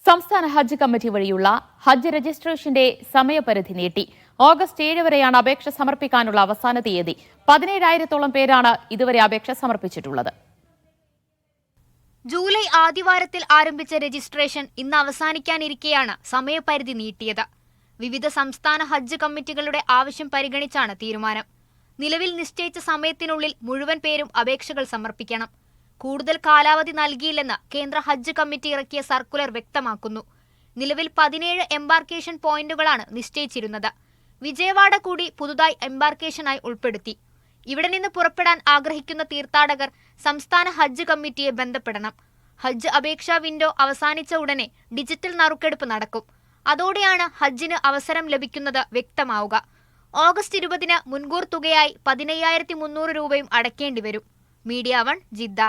സംസ്ഥാന ഹജ്ജ് കമ്മിറ്റി വഴിയുള്ള ഹജ്ജ് രജിസ്ട്രേഷന്റെ സമയപരിധി നീട്ടി. ഓഗസ്റ്റ് 7 വരെയാണ് അപേക്ഷ സമർപ്പിക്കാനുള്ള അവസാന തീയതി. 17,000-ഓളം പേരാണ് ഇതുവരെ അപേക്ഷ സമർപ്പിച്ചിട്ടുള്ളത്. ജൂലൈ ആദ്യവാരത്തിൽ ആരംഭിച്ച രജിസ്ട്രേഷൻ ഇന്ന് അവസാനിക്കാനിരിക്കെയാണ് സമയപരിധി നീട്ടിയത്. വിവിധ സംസ്ഥാന ഹജ്ജ് കമ്മിറ്റികളുടെ ആവശ്യം പരിഗണിച്ചാണ് തീരുമാനം. നിലവിൽ നിശ്ചയിച്ച സമയത്തിനുള്ളിൽ മുഴുവൻ പേരും അപേക്ഷകൾ സമർപ്പിക്കണം. കൂടുതൽ കാലാവധി നൽകിയില്ലെന്ന് കേന്ദ്ര ഹജ്ജ് കമ്മിറ്റി ഇറക്കിയ സർക്കുലർ വ്യക്തമാക്കുന്നു. നിലവിൽ 17 എംബാർക്കേഷൻ പോയിന്റുകളാണ് നിശ്ചയിച്ചിരുന്നത്. വിജയവാഡ കൂടി പുതുതായി എംബാർക്കേഷനായി ഉൾപ്പെടുത്തി. ഇവിടെ നിന്ന് പുറപ്പെടാൻ ആഗ്രഹിക്കുന്ന തീർത്ഥാടകർ സംസ്ഥാന ഹജ്ജ് കമ്മിറ്റിയെ ബന്ധപ്പെടണം. ഹജ്ജ് അപേക്ഷാ വിൻഡോ അവസാനിച്ച ഉടനെ ഡിജിറ്റൽ നറുക്കെടുപ്പ് നടക്കും. അതോടെയാണ് ഹജ്ജിന് അവസരം ലഭിക്കുന്നത് വ്യക്തമാവുക. ഓഗസ്റ്റ് 20-ന് മുൻകൂർ തുകയായി 15,300 രൂപയും അടയ്ക്കേണ്ടി വരും. Media 1 Jeddah.